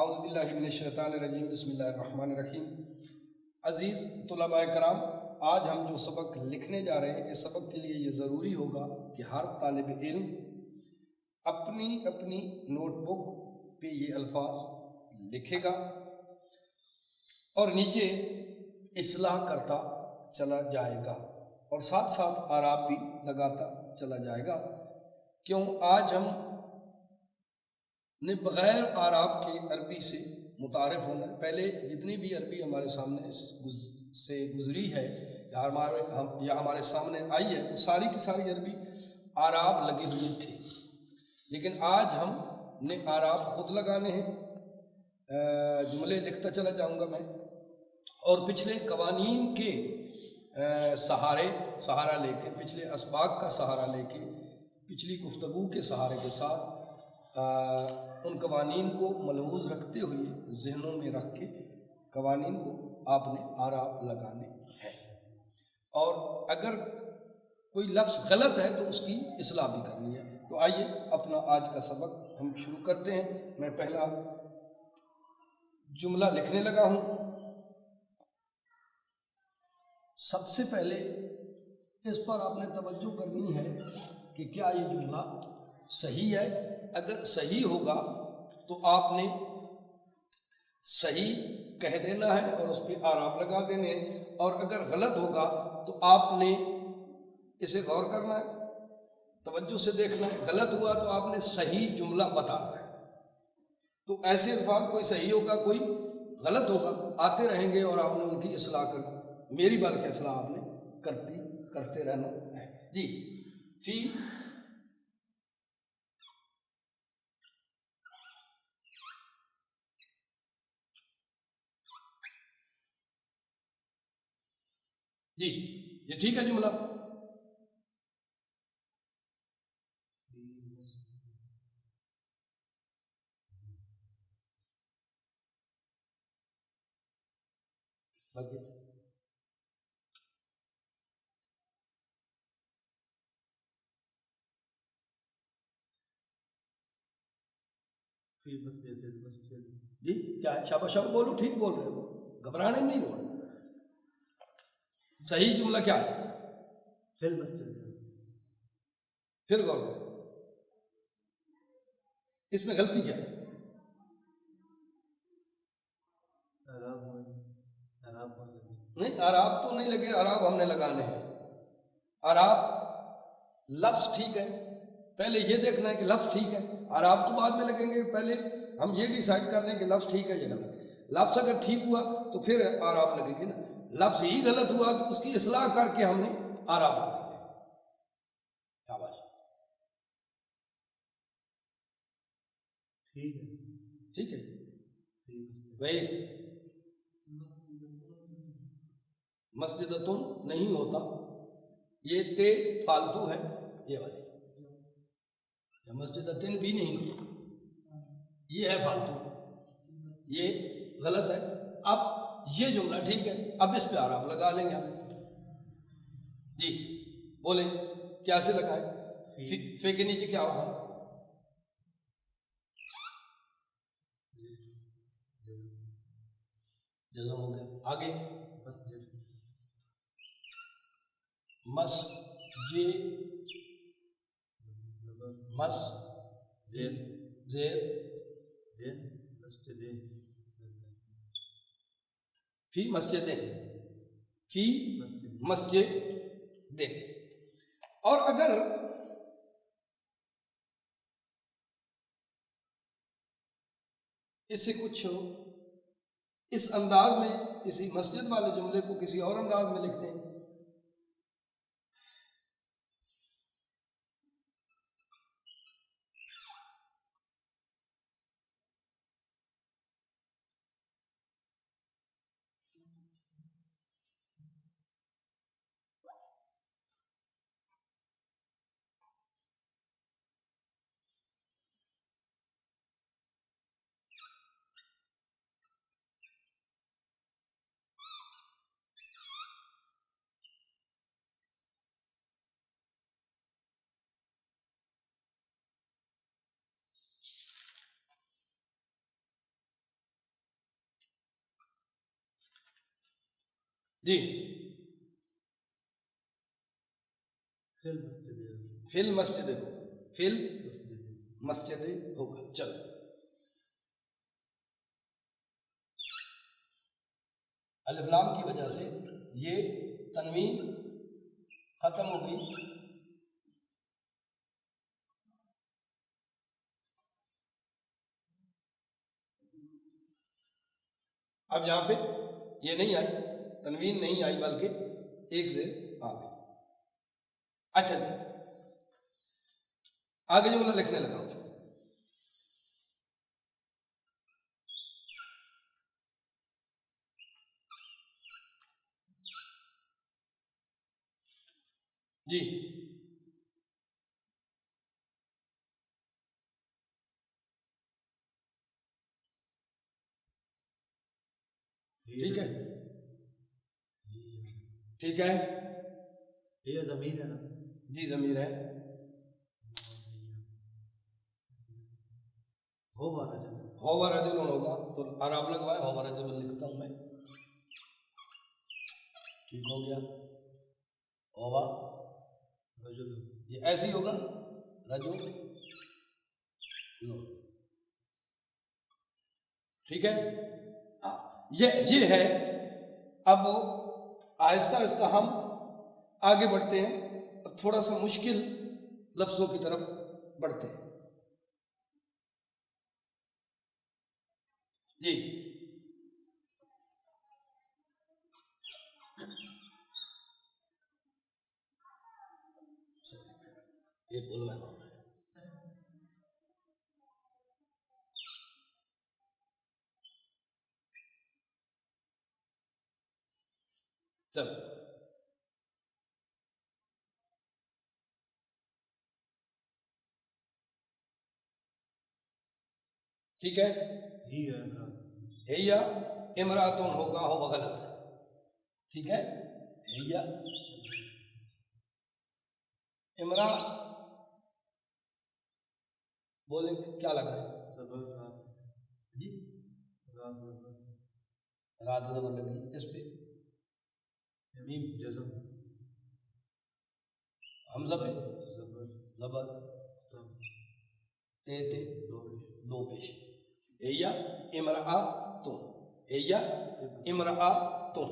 اعوذ باللہ من الشیطان الرجیم بسم اللہ الرحمن الرحیم۔ عزیز طلباء کرام، آج ہم جو سبق لکھنے جا رہے ہیں، اس سبق کے لیے یہ ضروری ہوگا کہ ہر طالب علم اپنی اپنی نوٹ بک پہ یہ الفاظ لکھے گا اور نیچے اصلاح کرتا چلا جائے گا اور ساتھ ساتھ اعراب بھی لگاتا چلا جائے گا۔ کیوں؟ آج ہم نے بغیر اعراب کے عربی سے متعارف ہونا ہے۔ پہلے جتنی بھی عربی ہمارے سامنے سے گزری ہے یا ہمارے سامنے آئی ہے، وہ ساری کی ساری عربی اعراب لگے ہوئے تھے، لیکن آج ہم نے اعراب خود لگانے ہیں۔ جملے لکھتا چلا جاؤں گا میں، اور پچھلے قوانین کے سہارا لے کے، پچھلے اسباق کا سہارا لے کے، پچھلی گفتگو کے سہارے کے ساتھ ان قوانین کو ملحوظ رکھتے ہوئے ذہنوں میں رکھ کے قوانین کو آپ نے اعراب لگانے ہیں، اور اگر کوئی لفظ غلط ہے تو اس کی اصلاح بھی کرنی ہے۔ تو آئیے اپنا آج کا سبق ہم شروع کرتے ہیں۔ میں پہلا جملہ لکھنے لگا ہوں۔ سب سے پہلے اس پر آپ نے توجہ کرنی ہے کہ کیا یہ جملہ صحیح ہے۔ اگر صحیح ہوگا تو آپ نے صحیح کہہ دینا ہے اور اس پہ اعراب لگا دینے ہیں، اور اگر غلط ہوگا تو آپ نے اسے غور کرنا ہے، توجہ سے دیکھنا ہے۔ غلط ہوا تو آپ نے صحیح جملہ بتانا ہے۔ تو ایسے الفاظ کوئی صحیح ہوگا، کوئی غلط ہوگا، آتے رہیں گے اور آپ نے ان کی اصلاح میری بلکہ اصلاح آپ نے کرتے رہنا ہے۔ جی، فی جی، یہ ٹھیک ہے جملہ؟ جی کیا ہے؟ شاباش شاباش، بولو، ٹھیک بول رہے ہو، گھبرانے نہیں لوگ۔ صحیح جملہ کیا ہے؟ فی المسجد۔ پھر غور کریں، اس میں غلطی کیا ہے؟ نہیں، اعراب تو نہیں لگے، اعراب ہم نے لگانے ہیں۔ اعراب لفظ ٹھیک ہے، پہلے یہ دیکھنا ہے کہ لفظ ٹھیک ہے، اعراب تو بعد میں لگیں گے۔ پہلے ہم یہ ڈیسائیڈ کر لیں کہ لفظ ٹھیک ہے یا غلط۔ لفظ اگر ٹھیک ہوا تو پھر اعراب لگے گی نا، لفظ ہی غلط ہوا تو اس کی اصلاح کر کے ہم نے اعراب لگا دیں۔ شاباش، ٹھیک ہے بھائی۔ مسجدتن نہیں ہوتا، یہ تے فالتو ہے، یہ والی مسجدتن بھی نہیں ہوتا، یہ ہے فالتو، یہ غلط ہے۔ اب یہ جملہ ٹھیک ہے، اب اس پہ اعراب لگا لیں گے ہم۔ جی بولیں، کیسے لگائیں؟ فی کے نیچے کیا ہوگا؟ جزم ہو گیا۔ آگے مسجد، زیر فی مسجدیں، فی مسجدیں۔ اور اگر اس سے کچھ اس انداز میں، اسی مسجد والے جملے کو کسی اور انداز میں لکھتے ہیں، جی فی المسجد ہوگا، فی المسجد ہوگا. چلو الف لام کی وجہ سے یہ تنوین ختم ہو گئی. اب یہاں پہ یہ نہیں آئی، تنوین نہیں آئی بلکہ ایک سے آ گئی. اچھا جی آگے جملہ لکھنے لگا ہوں. جی ٹھیک ہے، ٹھیک ہے. یہ ضمیر ہے نا؟ جی ضمیر ہے. ہووا رجل ہوگا تو آرام لگوائے ہووا رجل لکھتا ہوں میں. ٹھیک ہو گیا. ہووا رجل، یہ ایسے ہی ہوگا رجل. ٹھیک ہے. یہ ہے. اب آہستہ آہستہ ہم آگے بڑھتے ہیں اور تھوڑا سا مشکل لفظوں کی طرف بڑھتے ہیں. جی یہ بولنا ہے. چلو ٹھیک ہے. ہیا امراتن ہوگا ہو غلط ہے. ٹھیک ہے. ہیا امرا بولیں کیا لگا ہے؟ جی رات زبر لگی اس پہ میم جزم حمزہ پہ زبر تے دو پیش. ہیا امراتن، ہیا امراتن.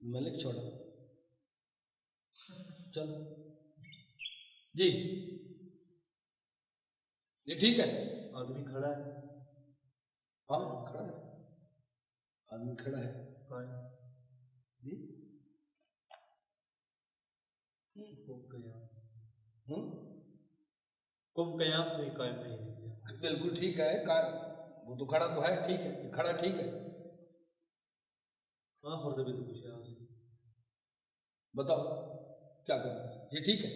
میں لکھ چھوڑا. چلو جی یہ ٹھیک ہے. آدمی کھڑا ہے. ہاں کھڑا ہے، آدمی کھڑا ہے. جی کم قیام تو ہی قائم نہیں. بالکل ٹھیک ہے. وہ تو کھڑا تو ہے. ٹھیک ہے یہ کھڑا ٹھیک ہے. ہاں خود بھی تو کچھ ہے. بتاؤ کیا کرنا ہے. یہ ٹھیک ہے.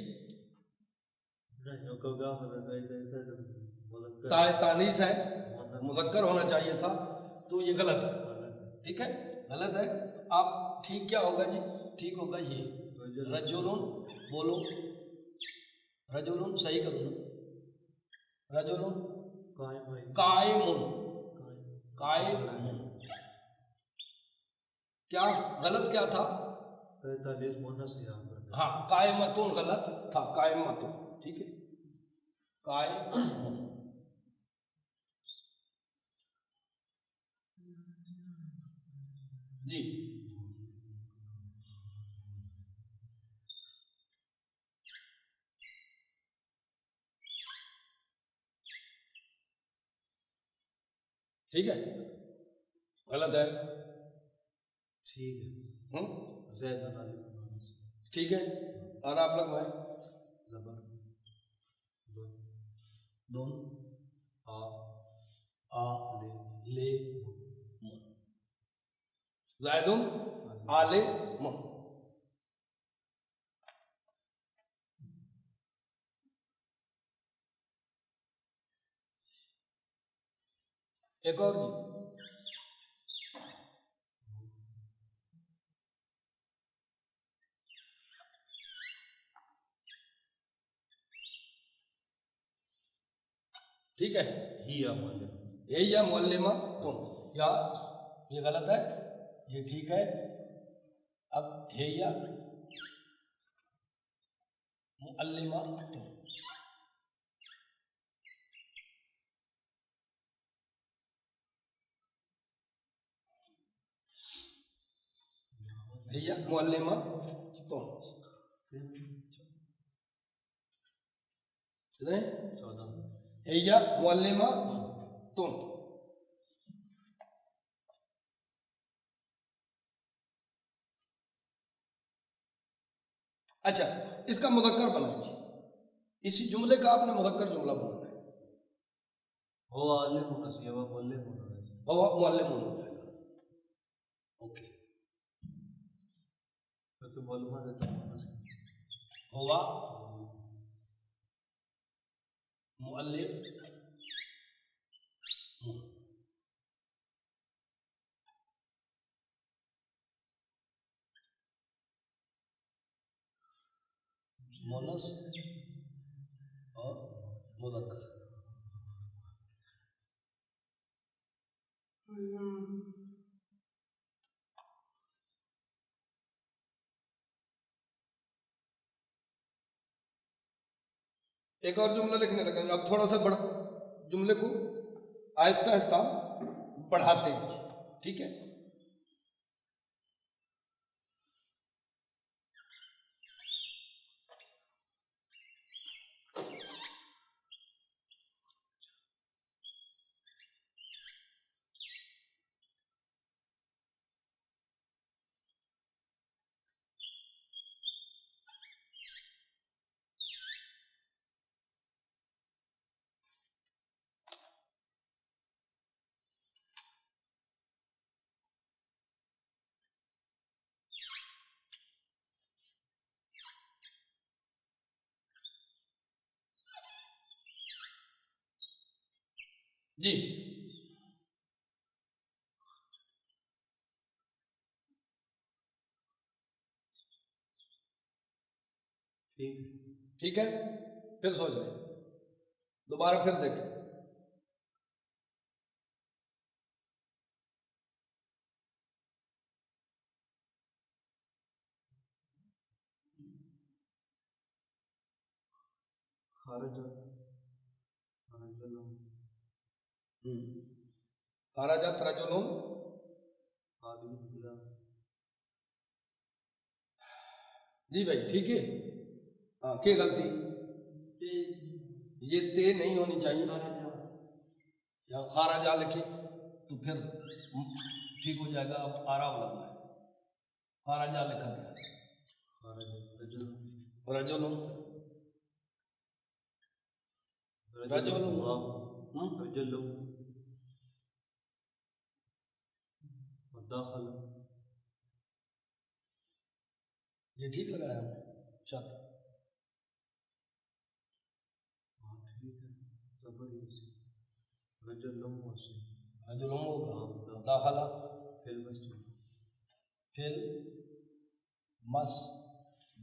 تانیس ہے، مذکر ہونا چاہیے تھا تو یہ غلط ہے. ٹھیک ہے غلط ہے. آپ ٹھیک کیا ہوگا جی؟ ٹھیک ہوگا یہ رجولون. بولو رجولون صحیح کرو نا. رجولون قائمون، قائمون. کیا غلط کیا تھا؟ ہاں قائمتون غلط تھا. قائمتون ٹھیک ہے. قائمون جی ٹھیک ہے. غلط ہے. ٹھیک ہے. زید ٹھیک ہے. اور آپ لگوائیں زبر دون آ لے زائدون آلے من. ایک اور جی ٹھیک ہے. ہی یا معلم. اے یا معلمہ تم، یا یہ غلط ہے، یہ ٹھیک ہے. اب ہے یا معلمہ تم. ہے یا معلمہ تم. کتنے؟ 14. ہے یا معلمہ تم. اچھا، اس کا مذکر بنائیے. اسی جملے کا آپ نے مذکر جملہ بنانا ہے. ہو عالم ہونا چاہیے، وہ معلم ہونا چاہیے. ہوا معلم ہو جائے گا. اوکے. کیونکہ معلومات دیتا ہونا چاہیے. ہوا معلم. مونس اور مذکر. ایک اور جملہ لکھنے لگیں گے. اب تھوڑا سا جملے کو آہستہ آہستہ بڑھاتے ہیں. ٹھیک ہے. جی ٹھیک ہے. پھر سوچ لیں، دوبارہ پھر دیکھیں. خرجت رجل. جی بھائی ٹھیک ہے. ہاں کیا غلطی؟ یہ تے نہیں ہونی چاہیے. یا خارجہ لکھے تو پھر ٹھیک ہو جائے گا. اب آرام لگنا ہے. خارجہ لکھا گیا. رجل داخل. یہ ٹھیک لگایا ہم نے. شرط رجل ہوگا. داخلہ فل مس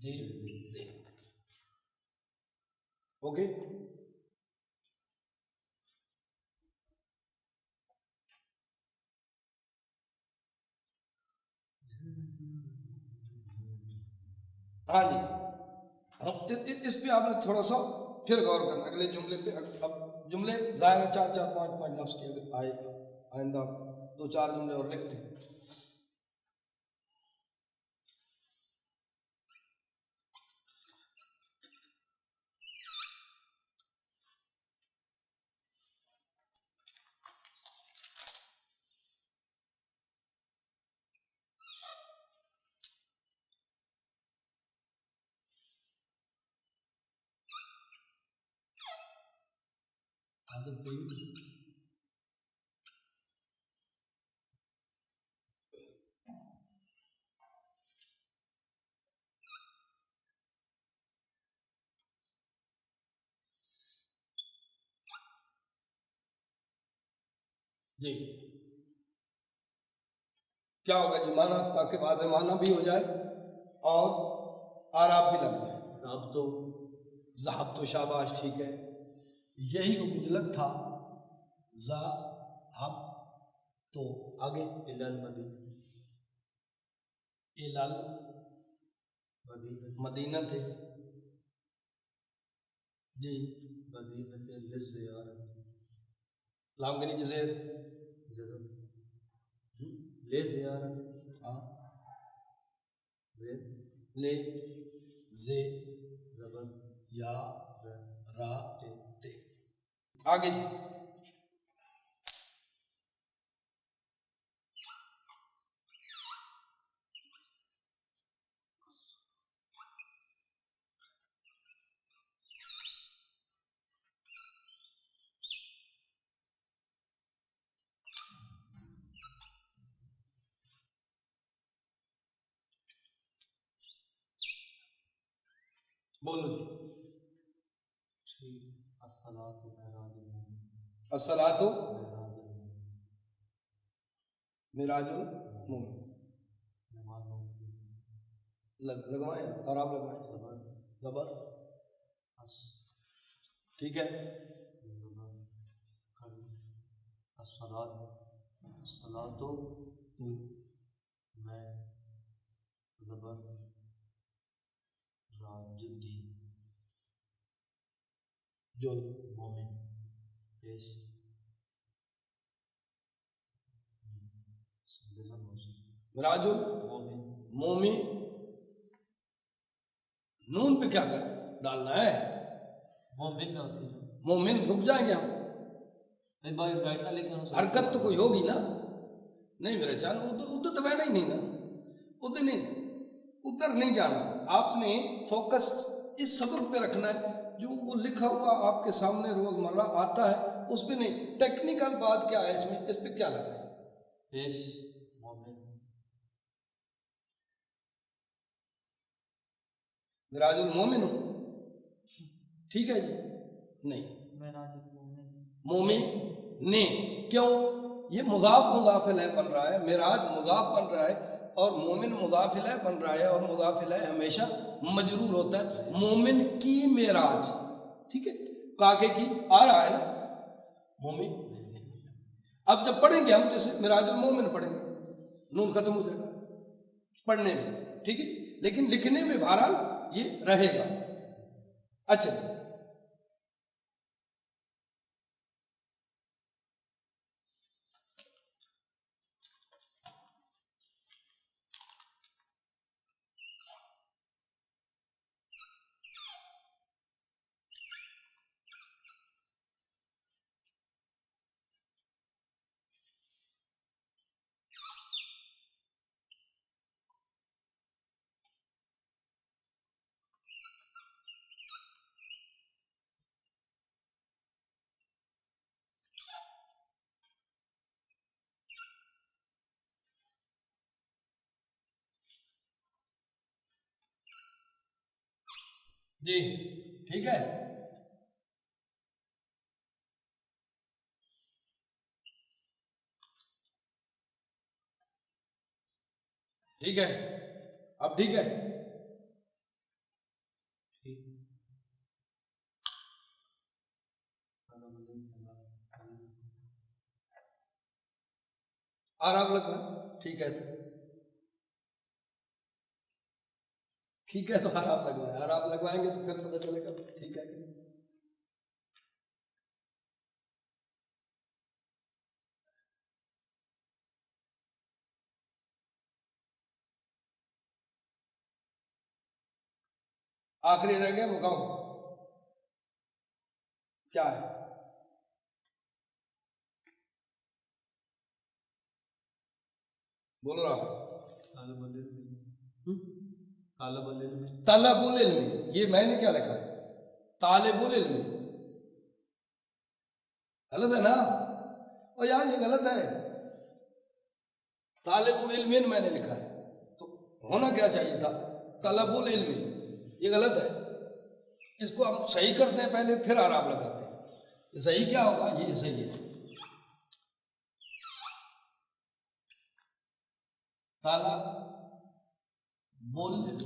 جی دے. اوکے. ہاں جی، اس پہ آپ نے تھوڑا سا پھر غور کرنا اگلے جملے پہ. اب جملے ظاہر ہے 4-4 5-5 لفظ کے آئے. آئندہ 2-4 جملے اور لکھتے ہیں. جی کیا ہوگا جی؟ مانا، تاکہ واضح مانا بھی ہو جائے اور آراب بھی لگ جائے. ضابطو. ذہب تو شاباش ٹھیک ہے. یہی کو مجلک تھا زا ہم تو آگے الال مدینہ الال مدینہ تھے جی مدینہ کے لزیارت لام کے نیچے زیر جزم لے زیارت ہاں زیر لے زے زبر یا را را تے آگے جی بولو جی ٹھیک الصلاۃ معراج المومن الصلاۃ معراج المومن معراج المومن نماز مومن لگوائیں اور آپ لگوائیں زبر زبر اس ٹھیک ہے زبر کل الصلاۃ الصلاۃ میں زبر راج الدین جو مومن پیش جزم معراج مومن المومن نون پہ کیا کر ڈالنا ہے مومن نہ اسی میں مومن رک جائیں گے ہم نہیں بھائی بیٹھا لیکن حرکت تو کوئی ہوگی نا نہیں میرے چان ادھر تو بہنا ہی نہیں نا ادھر نہیں جانا آپ نے فوکس اس سبق پہ رکھنا ہے جو وہ لکھا ہوا آپ کے سامنے روزمرہ آتا ہے اس پہ نہیں ٹیکنیکل بات کیا ہے اس میں اس پہ کیا لگا ہے پیش مومن معراج المومن ہو ٹھیک ہے جی نہیں معراج المومن مومن نے کیوں یہ مضاف مضاف الیہ بن رہا ہے معراج مضاف بن رہا ہے اور مومن مضاف الیہ بن رہا ہے اور مضاف الیہ ہمیشہ مجرور ہوتا ہے مومن کی معراج ٹھیک ہے کاکے کی آ رہا ہے نا مومن اب جب پڑھیں گے ہم جیسے معراج المومن پڑھیں گے نون ختم ہو جائے گا پڑھنے میں ٹھیک ہے لیکن لکھنے میں بہرحال یہ رہے گا اچھا جی جی ٹھیک ہے ٹھیک ہے اب ٹھیک ہے آرام لگنا ٹھیک ہے تو آرام لگوائیں آرام لگوائیں گے تو پھر پتہ چلے گا ٹھیک ہے کہ آخری رہ گیا مقام کیا ہے بول رہا ہوں طالب العلم یہ میں نے کیا لکھا ہے طالب العلم غلط ہے نا اور یار یہ غلط ہے طالب العلم میں نے لکھا ہے تو ہونا کیا چاہیے تھا طلب العلم یہ غلط ہے اس کو ہم صحیح کرتے ہیں پہلے پھر آرام لگاتے ہیں یہ صحیح کیا ہوگا یہ صحیح ہے طالب العلم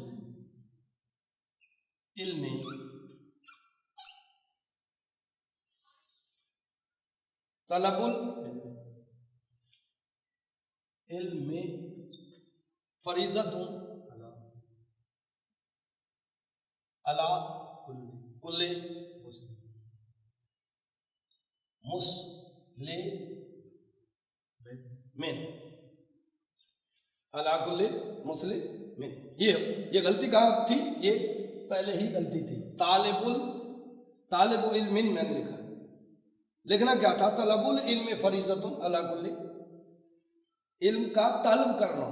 طلب العلم فریضۃ علی کل مسلم علی کل مسلم. یہ غلطی کہاں تھی؟ یہ پہلے ہی غلطی تھی. طالب علم میں نے لکھا ہے، لکھنا کیا تھا؟ طلب العلم فریضۃ علی کل، علم کا طلب کرنا.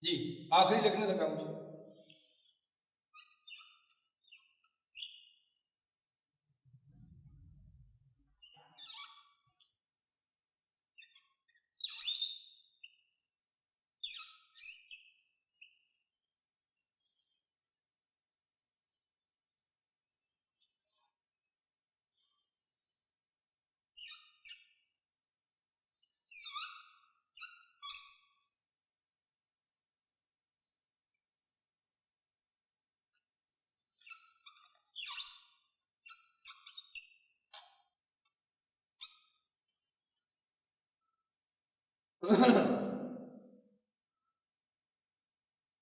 جی آخری لکھنے لگا مجھے.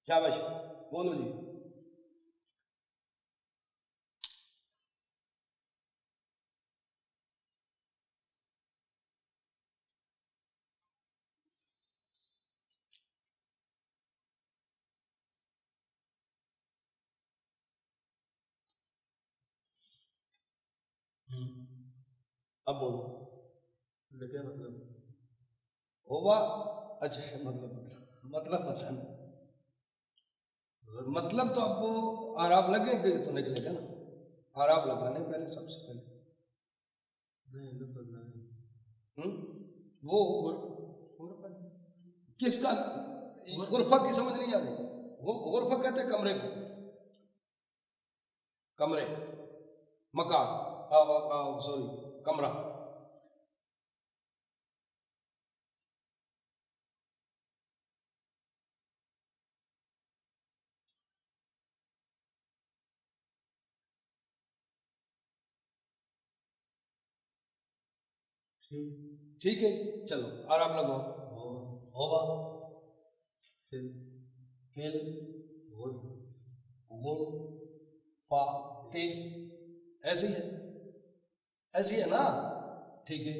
شاباش، بولو جی. اب بولو کیا مطلب ہوا. اچھا مطلب بتانا. مطلب تو اب وہ آراب لگے گا تو نکلے گا نا. آراب لگانے پہلے، سب سے پہلے وہ کس کا غرفہ کی سمجھ نہیں آ رہی. غرفہ کہتے ہیں کمرے کو، کمرے، مکان، سوری کمرہ. ٹھیک ہے چلو آرام لگاؤ. ہوا فل غرفات، ایسی ہے نا. ٹھیک ہے.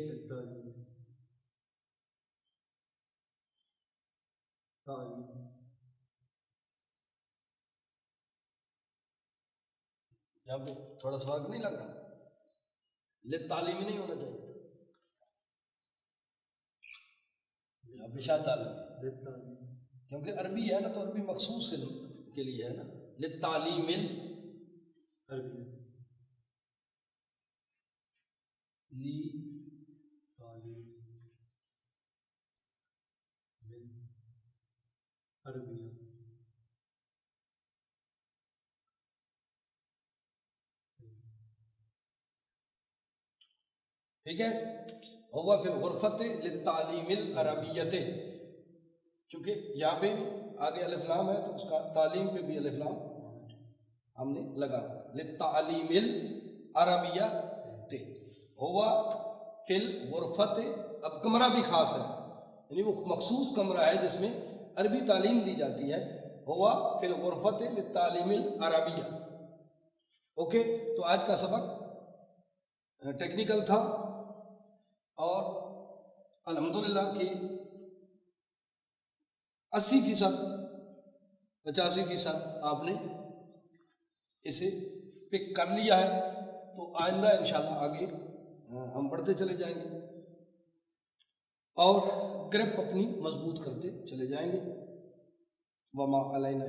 یہاں پہ تھوڑا سا فرق نہیں لگ رہا؟ تعلیمی نہیں ہونا چاہیے تھا. بشاد ڈال کیونکہ عربی ہے نا، تو عربی مخصوص علم کے لیے ہے نا. للتعلیم ٹھیک ہے. ہوا فی الغرفۃ للتعلیم العربیۃ، چونکہ یہاں پہ آگے الف لام ہے تو اس کا تعلیم پہ بھی الف لام ہم نے لگا للتعلیم العربیۃ. ہوا فی الغرفۃ، اب کمرہ بھی خاص ہے، یعنی وہ مخصوص کمرہ ہے جس میں عربی تعلیم دی جاتی ہے. ہوا فی الغرفۃ للتعلیم العربیۃ. اوکے، تو آج کا سبق ٹیکنیکل تھا اور الحمدللہ کی 80%، 85% آپ نے اسے پک کر لیا ہے. تو آئندہ انشاءاللہ آگے ہم بڑھتے چلے جائیں گے اور گرپ اپنی مضبوط کرتے چلے جائیں گے. وما علینا